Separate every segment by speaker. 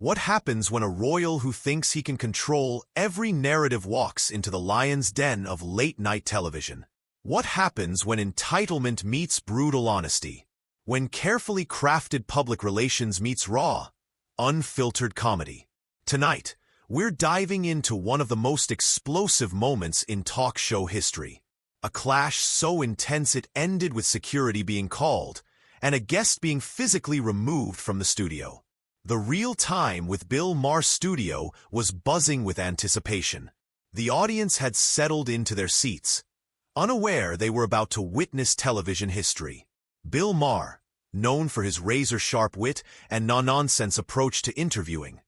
Speaker 1: What happens when a royal who thinks he can control every narrative walks into the lion's den of late-night television? What happens when entitlement meets brutal honesty? When carefully crafted public relations meets raw, unfiltered comedy? Tonight, we're diving into one of the most explosive moments in talk show history. A clash so intense it ended with security being called, and a guest being physically removed from the studio. The Real Time with Bill Maher studio was buzzing with anticipation. The audience had settled into their seats, unaware they were about to witness television history. Bill Maher, known for his razor-sharp wit and no-nonsense approach to interviewing,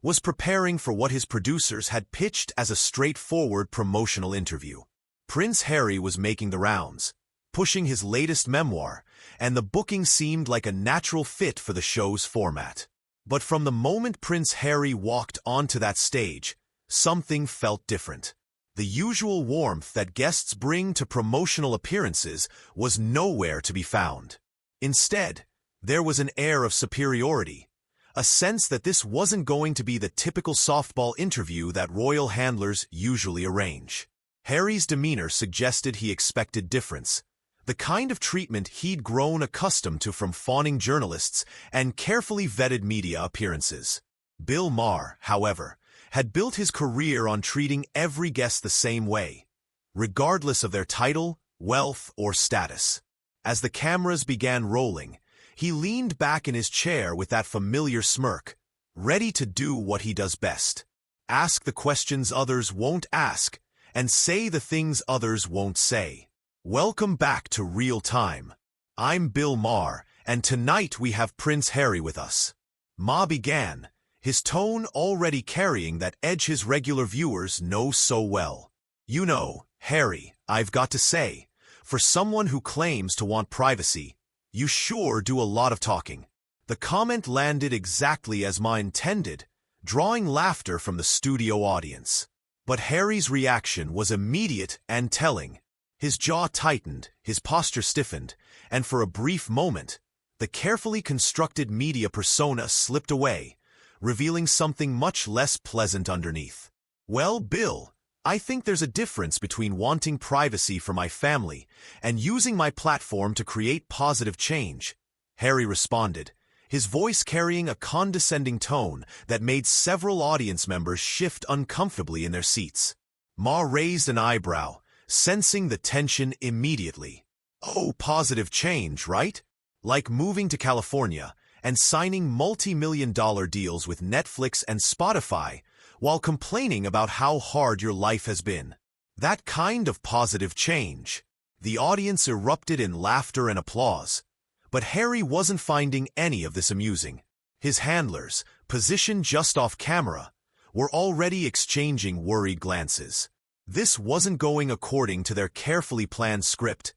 Speaker 1: was preparing for what his producers had pitched as a straightforward promotional interview. Prince Harry was making the rounds, pushing his latest memoir, and the booking seemed like a natural fit for the show's format. But from the moment Prince Harry walked onto that stage, something felt different. The usual warmth that guests bring to promotional appearances was nowhere to be found. Instead, there was an air of superiority, a sense that this wasn't going to be the typical softball interview that royal handlers usually arrange. Harry's demeanor suggested he expected difference, the kind of treatment he'd grown accustomed to from fawning journalists and carefully vetted media appearances. Bill Maher, however, had built his career on treating every guest the same way, regardless of their title, wealth, or status. As the cameras began rolling, he leaned back in his chair with that familiar smirk, ready to do what he does best: ask the questions others won't ask, and say the things others won't say. Welcome back to Real Time. I'm Bill Maher, and tonight we have Prince Harry with us. Ma began, his tone already carrying that edge his regular viewers know so well. You know, Harry, I've got to say, for someone who claims to want privacy, you sure do a lot of talking. The comment landed exactly as Ma intended, drawing laughter from the studio audience. But Harry's reaction was immediate and telling. His jaw tightened, his posture stiffened, and for a brief moment, the carefully constructed media persona slipped away, revealing something much less pleasant underneath. Well, Bill, I think there's a difference between wanting privacy for my family and using my platform to create positive change, Harry responded, his voice carrying a condescending tone that made several audience members shift uncomfortably in their seats. Ma raised an eyebrow, sensing the tension immediately. Oh, positive change, right? Like moving to California and signing multi-million-dollar deals with Netflix and Spotify while complaining about how hard your life has been. That kind of positive change. The audience erupted in laughter and applause, but Harry wasn't finding any of this amusing. His handlers, positioned just off camera, were already exchanging worried glances. This wasn't going according to their carefully planned script,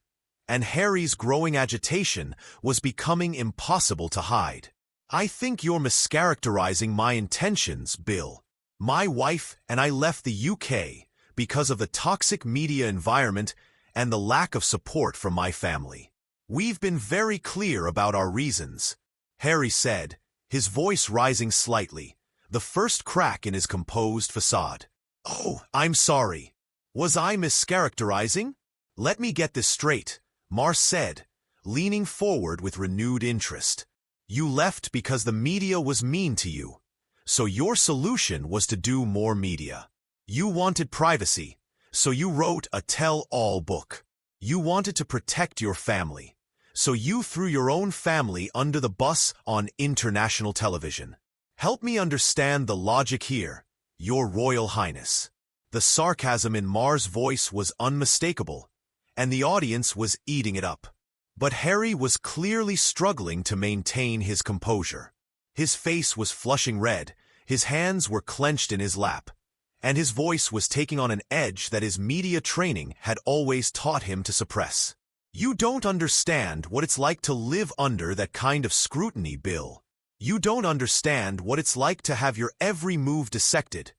Speaker 1: and Harry's growing agitation was becoming impossible to hide. I think you're mischaracterizing my intentions, Bill. My wife and I left the UK because of the toxic media environment and the lack of support from my family. We've been very clear about our reasons, Harry said, his voice rising slightly, the first crack in his composed facade. Oh, I'm sorry. Was I mischaracterizing? Let me get this straight, Maher said, leaning forward with renewed interest. You left because the media was mean to you, so your solution was to do more media. You wanted privacy, so you wrote a tell-all book. You wanted to protect your family, so you threw your own family under the bus on international television. Help me understand the logic here, Your Royal Highness. The sarcasm in Maher's voice was unmistakable, and the audience was eating it up. But Harry was clearly struggling to maintain his composure. His face was flushing red, his hands were clenched in his lap, and his voice was taking on an edge that his media training had always taught him to suppress. You don't understand what it's like to live under that kind of scrutiny, Bill. You don't understand what it's like to have your every move dissected,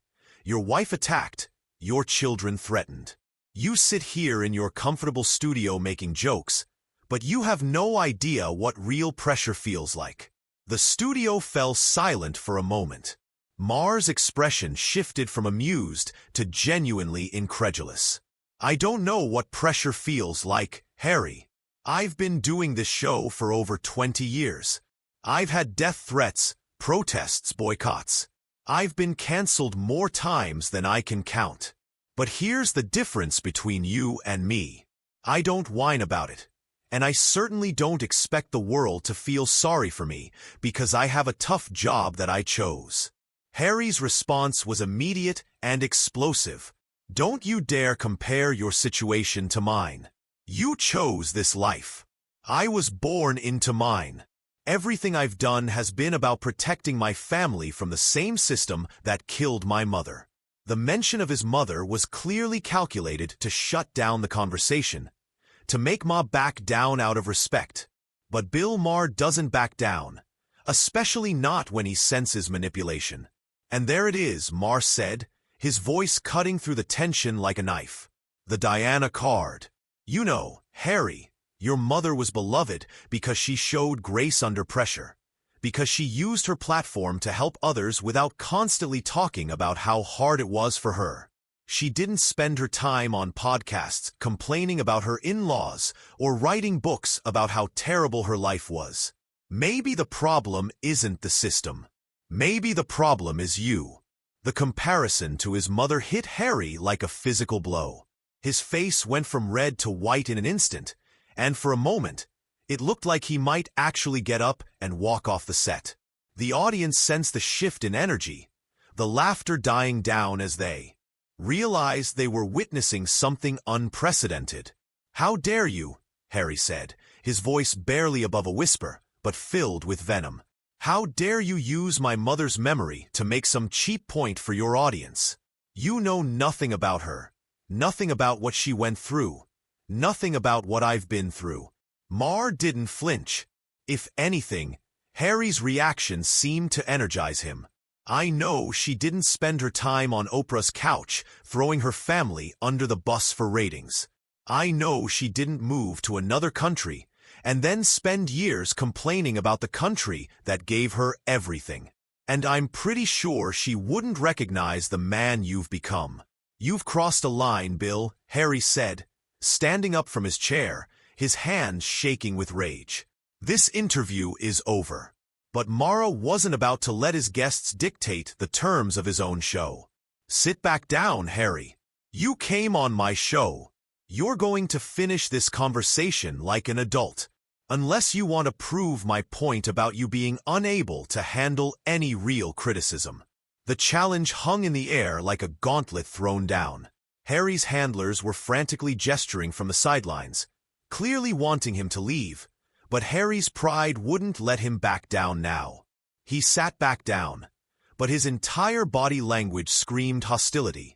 Speaker 1: your wife attacked, your children threatened. You sit here in your comfortable studio making jokes, but you have no idea what real pressure feels like. The studio fell silent for a moment. Maher's expression shifted from amused to genuinely incredulous. I don't know what pressure feels like, Harry. I've been doing this show for over 20 years. I've had death threats, protests, boycotts. I've been cancelled more times than I can count. But here's the difference between you and me. I don't whine about it. And I certainly don't expect the world to feel sorry for me because I have a tough job that I chose. Harry's response was immediate and explosive. Don't you dare compare your situation to mine. You chose this life. I was born into mine. Everything I've done has been about protecting my family from the same system that killed my mother. The mention of his mother was clearly calculated to shut down the conversation, to make Ma back down out of respect. But Bill Maher doesn't back down, especially not when he senses manipulation. And there it is, Maher said, his voice cutting through the tension like a knife. The Diana card. You know, Harry, your mother was beloved because she showed grace under pressure, because she used her platform to help others without constantly talking about how hard it was for her. She didn't spend her time on podcasts complaining about her in-laws or writing books about how terrible her life was. Maybe the problem isn't the system. Maybe the problem is you. The comparison to his mother hit Harry like a physical blow. His face went from red to white in an instant, and for a moment, it looked like he might actually get up and walk off the set. The audience sensed the shift in energy, the laughter dying down as they realized they were witnessing something unprecedented. How dare you, Harry said, his voice barely above a whisper, but filled with venom. How dare you use my mother's memory to make some cheap point for your audience? You know nothing about her, nothing about what she went through, nothing about what I've been through. Maher didn't flinch. If anything, Harry's reaction seemed to energize him. I know she didn't spend her time on Oprah's couch throwing her family under the bus for ratings. I know she didn't move to another country and then spend years complaining about the country that gave her everything. And I'm pretty sure she wouldn't recognize the man you've become. You've crossed a line, Bill, Harry said, standing up from his chair, his hands shaking with rage. This interview is over. But Maher wasn't about to let his guests dictate the terms of his own show. Sit back down, Harry. You came on my show. You're going to finish this conversation like an adult, unless you want to prove my point about you being unable to handle any real criticism. The challenge hung in the air like a gauntlet thrown down. Harry's handlers were frantically gesturing from the sidelines, clearly wanting him to leave. But Harry's pride wouldn't let him back down now. He sat back down, but his entire body language screamed hostility.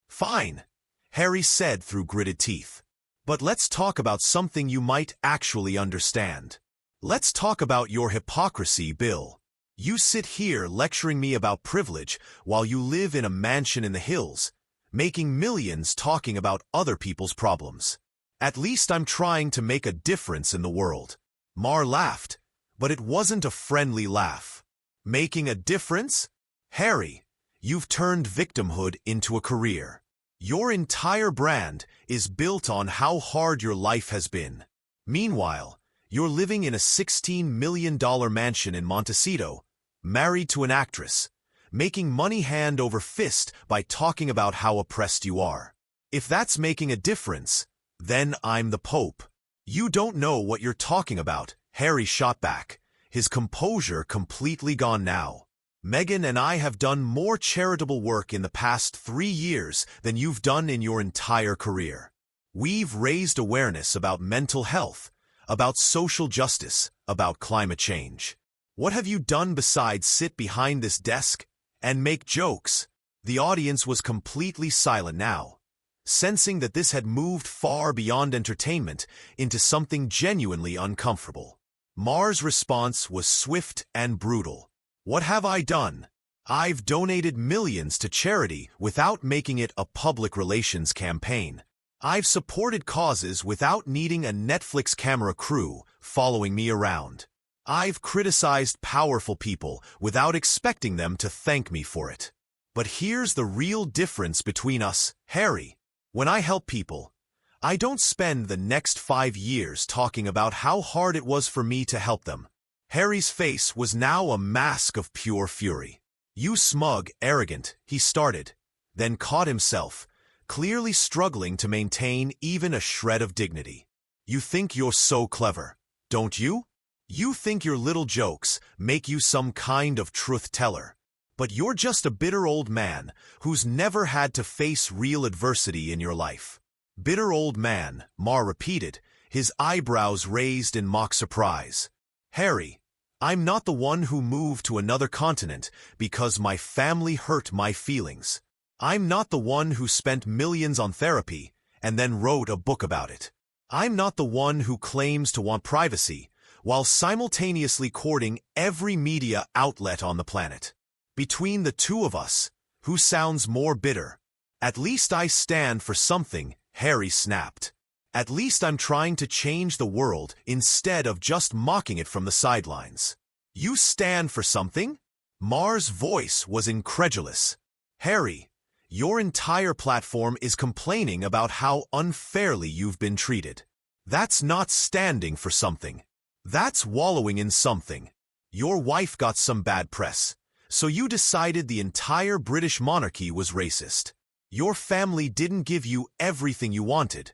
Speaker 1: Fine, Harry said through gritted teeth. But let's talk about something you might actually understand. Let's talk about your hypocrisy, Bill. You sit here lecturing me about privilege while you live in a mansion in the hills, making millions talking about other people's problems. At least I'm trying to make a difference in the world. Maher laughed, but it wasn't a friendly laugh. Making a difference? Harry, you've turned victimhood into a career. Your entire brand is built on how hard your life has been. Meanwhile, you're living in a $16 million mansion in Montecito, married to an actress, making money hand over fist by talking about how oppressed you are. If that's making a difference, then I'm the Pope. You don't know what you're talking about, Harry shot back, his composure completely gone now. Meghan and I have done more charitable work in the past 3 years than you've done in your entire career. We've raised awareness about mental health, about social justice, about climate change. What have you done besides sit behind this desk and make jokes? The audience was completely silent now, sensing that this had moved far beyond entertainment into something genuinely uncomfortable. Maher's response was swift and brutal. What have I done? I've donated millions to charity without making it a public relations campaign. I've supported causes without needing a Netflix camera crew following me around. I've criticized powerful people without expecting them to thank me for it. But here's the real difference between us, Harry. When I help people, I don't spend the next 5 years talking about how hard it was for me to help them. Harry's face was now a mask of pure fury. You smug, arrogant, he started, then caught himself, clearly struggling to maintain even a shred of dignity. You think you're so clever, don't you? You think your little jokes make you some kind of truth-teller. But you're just a bitter old man who's never had to face real adversity in your life. Bitter old man, Maher repeated, his eyebrows raised in mock surprise. Harry, I'm not the one who moved to another continent because my family hurt my feelings. I'm not the one who spent millions on therapy and then wrote a book about it. I'm not the one who claims to want privacy while simultaneously courting every media outlet on the planet. Between the two of us, who sounds more bitter? At least I stand for something, Harry snapped. At least I'm trying to change the world instead of just mocking it from the sidelines. You stand for something? Maher's voice was incredulous. Harry, your entire platform is complaining about how unfairly you've been treated. That's not standing for something. That's wallowing in something. Your wife got some bad press, so you decided the entire British monarchy was racist. Your family didn't give you everything you wanted,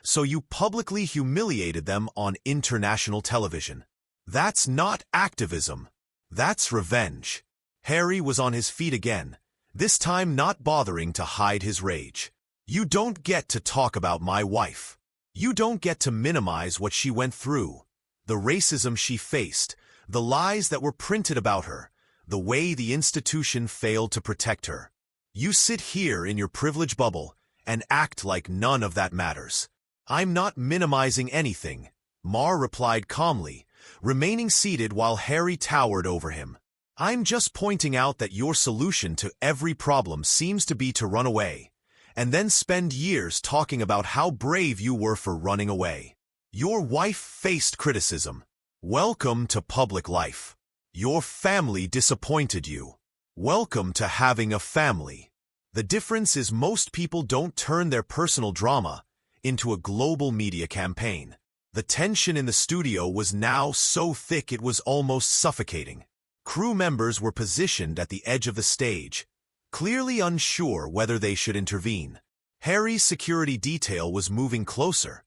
Speaker 1: so you publicly humiliated them on international television. That's not activism. That's revenge. Harry was on his feet again, this time not bothering to hide his rage. You don't get to talk about my wife. You don't get to minimize what she went through, the racism she faced, the lies that were printed about her, the way the institution failed to protect her. You sit here in your privilege bubble and act like none of that matters. I'm not minimizing anything, Maher replied calmly, remaining seated while Harry towered over him. I'm just pointing out that your solution to every problem seems to be to run away, and then spend years talking about how brave you were for running away. Your wife faced criticism. Welcome to public life. Your family disappointed you. Welcome to having a family. The difference is most people don't turn their personal drama into a global media campaign. The tension in the studio was now so thick it was almost suffocating. Crew members were positioned at the edge of the stage, clearly unsure whether they should intervene. Harry's security detail was moving closer,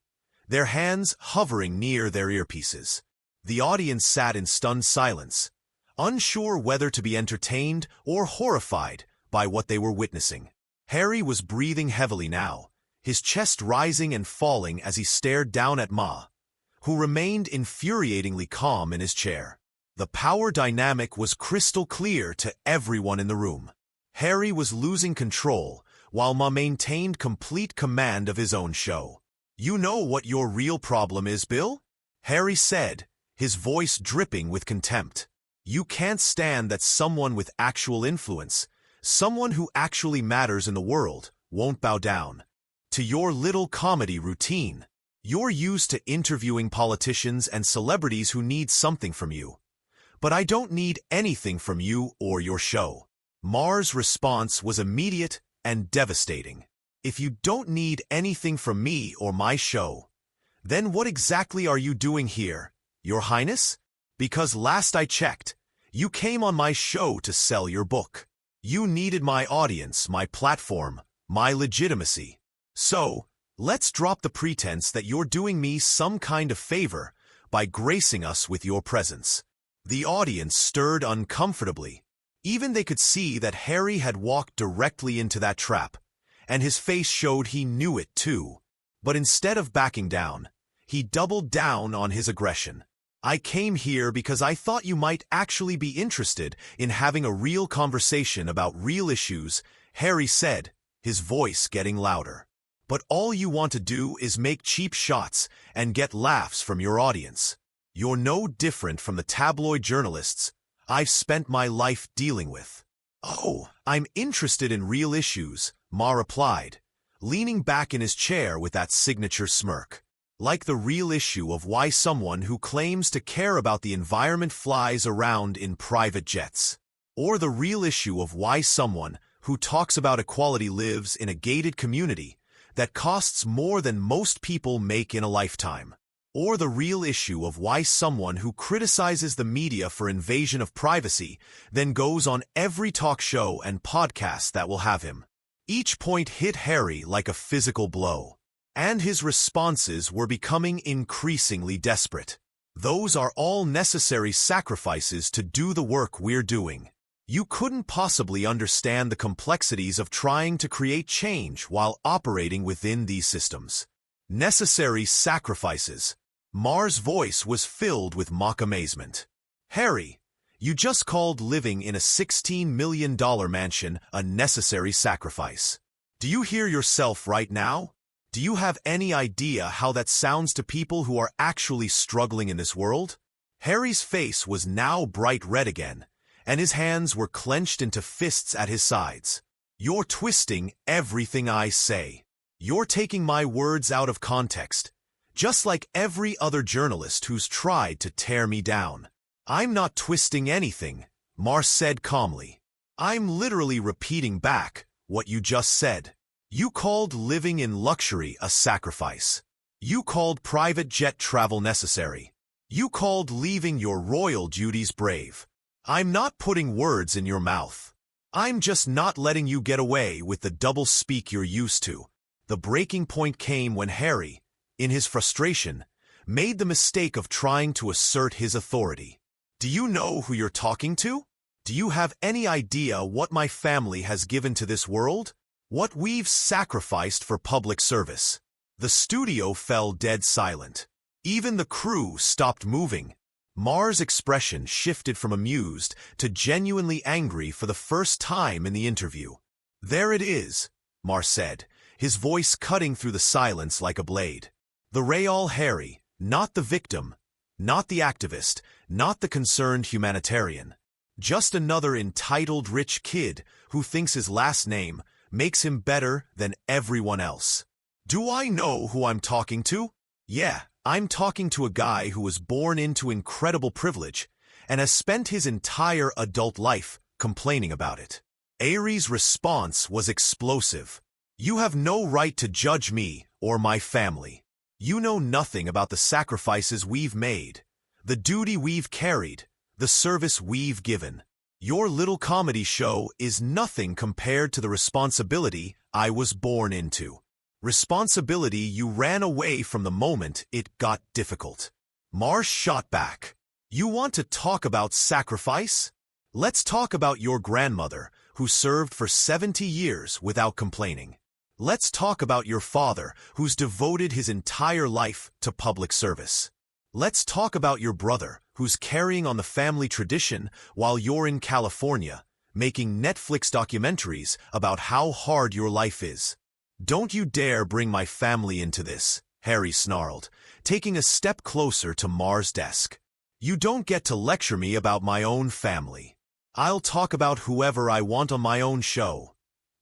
Speaker 1: their hands hovering near their earpieces. The audience sat in stunned silence, unsure whether to be entertained or horrified by what they were witnessing. Harry was breathing heavily now, his chest rising and falling as he stared down at Maher, who remained infuriatingly calm in his chair. The power dynamic was crystal clear to everyone in the room. Harry was losing control, while Maher maintained complete command of his own show. You know what your real problem is, Bill? Harry said, his voice dripping with contempt. You can't stand that someone with actual influence, someone who actually matters in the world, won't bow down to your little comedy routine. You're used to interviewing politicians and celebrities who need something from you. But I don't need anything from you or your show. Maher's response was immediate and devastating. If you don't need anything from me or my show, then what exactly are you doing here, Your Highness? Because last I checked, you came on my show to sell your book. You needed my audience, my platform, my legitimacy. So, let's drop the pretense that you're doing me some kind of favor by gracing us with your presence. The audience stirred uncomfortably. Even they could see that Harry had walked directly into that trap, and his face showed he knew it too. But instead of backing down, he doubled down on his aggression. I came here because I thought you might actually be interested in having a real conversation about real issues, Harry said, his voice getting louder. But all you want to do is make cheap shots and get laughs from your audience. You're no different from the tabloid journalists I've spent my life dealing with. Oh, I'm interested in real issues, Maher replied, leaning back in his chair with that signature smirk. Like the real issue of why someone who claims to care about the environment flies around in private jets. Or the real issue of why someone who talks about equality lives in a gated community that costs more than most people make in a lifetime. Or the real issue of why someone who criticizes the media for invasion of privacy then goes on every talk show and podcast that will have him. Each point hit Harry like a physical blow, and his responses were becoming increasingly desperate. Those are all necessary sacrifices to do the work we're doing. You couldn't possibly understand the complexities of trying to create change while operating within these systems. Necessary sacrifices. Maher's voice was filled with mock amazement. Harry, you just called living in a $16 million mansion a necessary sacrifice. Do you hear yourself right now? Do you have any idea how that sounds to people who are actually struggling in this world? Harry's face was now bright red again, and his hands were clenched into fists at his sides. You're twisting everything I say. You're taking my words out of context, just like every other journalist who's tried to tear me down. I'm not twisting anything, Maher said calmly. I'm literally repeating back what you just said. You called living in luxury a sacrifice. You called private jet travel necessary. You called leaving your royal duties brave. I'm not putting words in your mouth. I'm just not letting you get away with the double speak you're used to. The breaking point came when Harry, in his frustration, made the mistake of trying to assert his authority. Do you know who you're talking to? Do you have any idea what my family has given to this world? What we've sacrificed for public service? The studio fell dead silent. Even the crew stopped moving. Maher's expression shifted from amused to genuinely angry for the first time in the interview. There it is, Maher said, his voice cutting through the silence like a blade. The real Harry, not the victim, not the activist, not the concerned humanitarian. Just another entitled rich kid who thinks his last name makes him better than everyone else. Do I know who I'm talking to? Yeah, I'm talking to a guy who was born into incredible privilege and has spent his entire adult life complaining about it. Harry's response was explosive. You have no right to judge me or my family. You know nothing about the sacrifices we've made, the duty we've carried, the service we've given. Your little comedy show is nothing compared to the responsibility I was born into. Responsibility you ran away from the moment it got difficult. Maher shot back. You want to talk about sacrifice? Let's talk about your grandmother, who served for 70 years without complaining. Let's talk about your father, who's devoted his entire life to public service. Let's talk about your brother, who's carrying on the family tradition while you're in California, making Netflix documentaries about how hard your life is. Don't you dare bring my family into this, Harry snarled, taking a step closer to Maher's desk. You don't get to lecture me about my own family. I'll talk about whoever I want on my own show,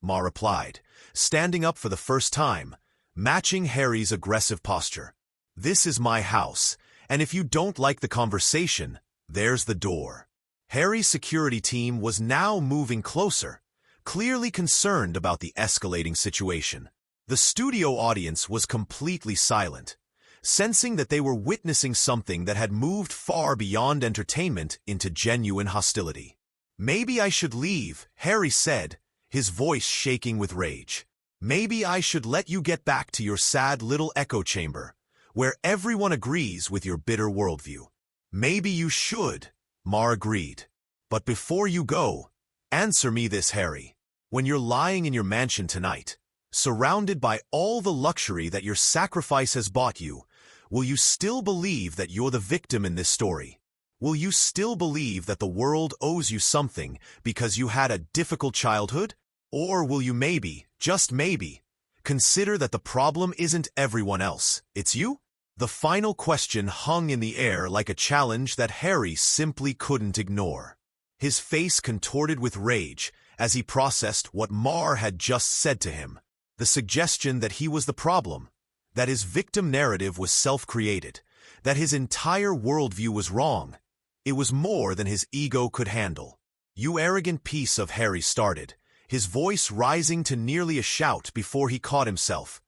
Speaker 1: Maher replied, standing up for the first time, matching Harry's aggressive posture. This is my house, and if you don't like the conversation, there's the door. Harry's security team was now moving closer, clearly concerned about the escalating situation. The studio audience was completely silent, sensing that they were witnessing something that had moved far beyond entertainment into genuine hostility. Maybe I should leave, Harry said, his voice shaking with rage. Maybe I should let you get back to your sad little echo chamber, where everyone agrees with your bitter worldview. Maybe you should, Maher agreed. But before you go, answer me this, Harry. When you're lying in your mansion tonight, surrounded by all the luxury that your sacrifice has bought you, will you still believe that you're the victim in this story? Will you still believe that the world owes you something because you had a difficult childhood? Or will you maybe, just maybe, consider that the problem isn't everyone else, it's you? The final question hung in the air like a challenge that Harry simply couldn't ignore. His face contorted with rage as he processed what Maher had just said to him. The suggestion that he was the problem, that his victim narrative was self-created, that his entire worldview was wrong. It was more than his ego could handle. "You arrogant piece of," Harry started, his voice rising to nearly a shout before he caught himself,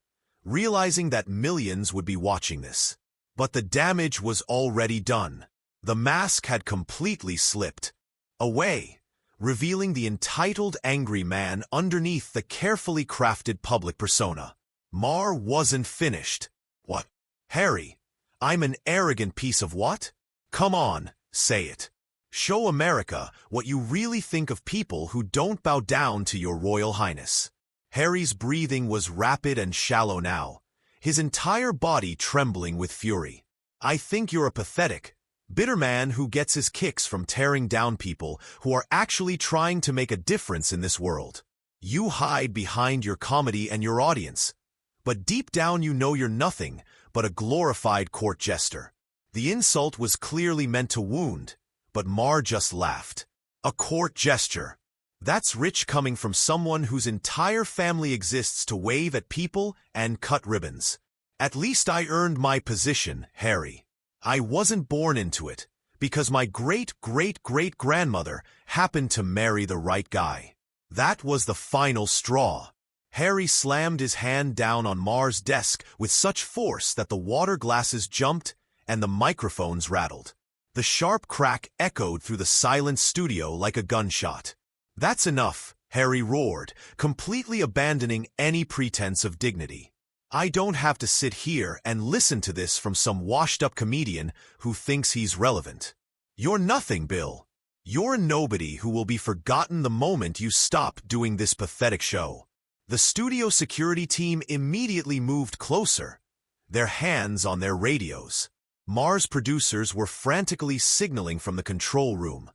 Speaker 1: realizing that millions would be watching this. But the damage was already done. The mask had completely slipped away, revealing the entitled angry man underneath the carefully crafted public persona. Maher wasn't finished. "What? Harry, I'm an arrogant piece of what? Come on, say it. Show America what you really think of people who don't bow down to your Royal Highness." Harry's breathing was rapid and shallow now, his entire body trembling with fury. "I think you're a pathetic, bitter man who gets his kicks from tearing down people who are actually trying to make a difference in this world. You hide behind your comedy and your audience, but deep down you know you're nothing but a glorified court jester." The insult was clearly meant to wound, but Maher just laughed. "A court gesture? That's rich coming from someone whose entire family exists to wave at people and cut ribbons. At least I earned my position, Harry. I wasn't born into it, because my great-great-great-grandmother happened to marry the right guy. That was the final straw." Harry slammed his hand down on Maher's desk with such force that the water glasses jumped and the microphones rattled. The sharp crack echoed through the silent studio like a gunshot. "That's enough," Harry roared, completely abandoning any pretense of dignity. "I don't have to sit here and listen to this from some washed-up comedian who thinks he's relevant. You're nothing, Bill. You're a nobody who will be forgotten the moment you stop doing this pathetic show." The studio security team immediately moved closer, their hands on their radios. Maher's producers were frantically signaling from the control room,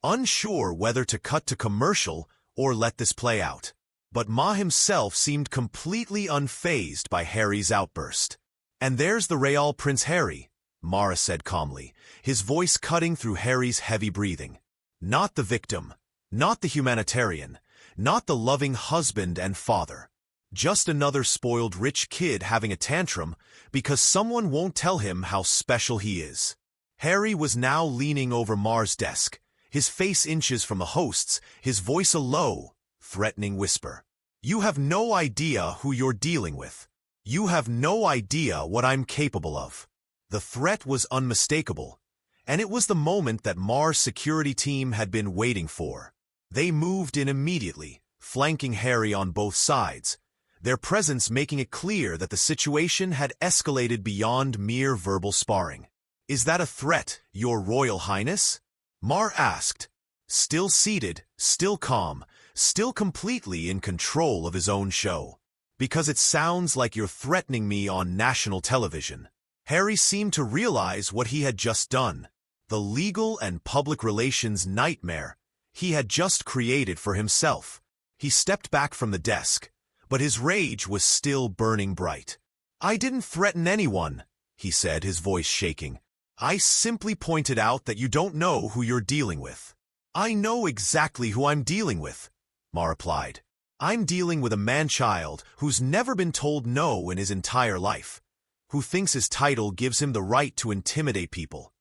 Speaker 1: unsure whether to cut to commercial or let this play out. But Ma himself seemed completely unfazed by Harry's outburst. "And there's the Real Prince Harry," Maher said calmly, his voice cutting through Harry's heavy breathing. "Not the victim, not the humanitarian, not the loving husband and father. Just another spoiled rich kid having a tantrum because someone won't tell him how special he is." Harry was now leaning over Maher's desk, his face inches from the host's, his voice a low, threatening whisper. "You have no idea who you're dealing with. You have no idea what I'm capable of." The threat was unmistakable, and it was the moment that Maher's security team had been waiting for. They moved in immediately, flanking Harry on both sides, their presence making it clear that the situation had escalated beyond mere verbal sparring. "Is that a threat, Your Royal Highness?" Maher asked, still seated, still calm, still completely in control of his own show. "Because it sounds like you're threatening me on national television." Harry seemed to realize what he had just done, the legal and public relations nightmare he had just created for himself. He stepped back from the desk, but his rage was still burning bright. "I didn't threaten anyone," he said, his voice shaking. "I simply pointed out that you don't know who you're dealing with." "I know exactly who I'm dealing with," Maher replied. "I'm dealing with a man-child who's never been told no in his entire life, who thinks his title gives him the right to intimidate people,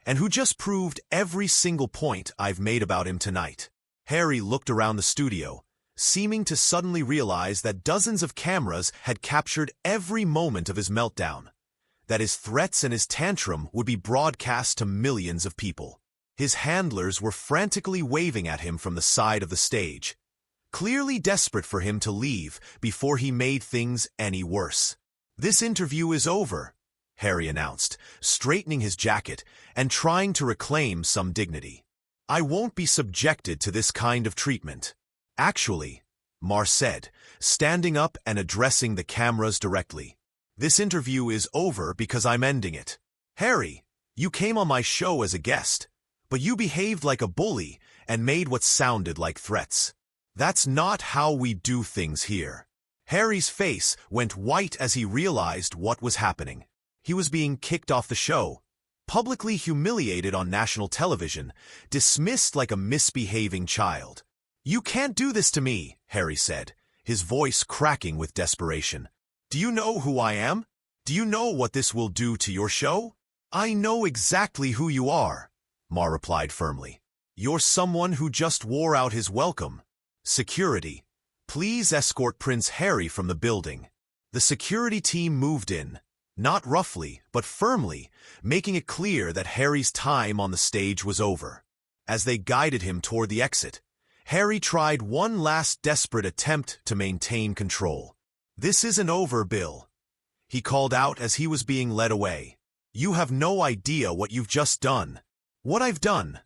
Speaker 1: and who just proved every single point I've made about him tonight." Harry looked around the studio, seeming to suddenly realize that dozens of cameras had captured every moment of his meltdown, that his threats and his tantrum would be broadcast to millions of people. His handlers were frantically waving at him from the side of the stage, clearly desperate for him to leave before he made things any worse. "This interview is over," Harry announced, straightening his jacket and trying to reclaim some dignity. "I won't be subjected to this kind of treatment." "Actually," Maher said, standing up and addressing the cameras directly, "this interview is over because I'm ending it. Harry, you came on my show as a guest, but you behaved like a bully and made what sounded like threats. That's not how we do things here." Harry's face went white as he realized what was happening. He was being kicked off the show, publicly humiliated on national television, dismissed like a misbehaving child. "You can't do this to me," Harry said, his voice cracking with desperation. "Do you know who I am? Do you know what this will do to your show? I know exactly who you are, Maher replied firmly. You're someone who just wore out his welcome. Security, please escort Prince Harry from the building. The security team moved in, not roughly, but firmly, making it clear that Harry's time on the stage was over. As they guided him toward the exit, Harry tried one last desperate attempt to maintain control. This isn't over, Bill, he called out as he was being led away. You have no idea what you've just done. What I've done,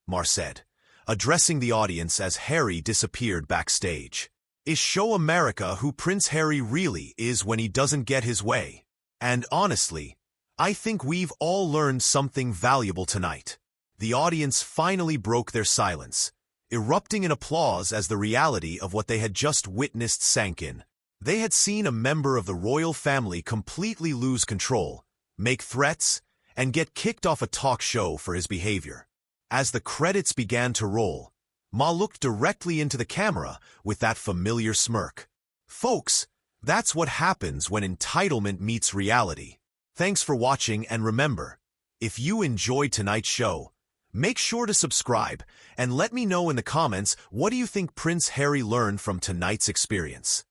Speaker 1: Maher said, addressing the audience as Harry disappeared backstage, is show America who Prince Harry really is when he doesn't get his way. And honestly, I think we've all learned something valuable tonight. The audience finally broke their silence, erupting in applause as the reality of what they had just witnessed sank in. They had seen a member of the royal family completely lose control, make threats, and get kicked off a talk show for his behavior. As the credits began to roll, Ma looked directly into the camera with that familiar smirk. Folks, that's what happens when entitlement meets reality. Thanks for watching, and remember, if you enjoyed tonight's show, make sure to subscribe and let me know in the comments what do you think Prince Harry learned from tonight's experience.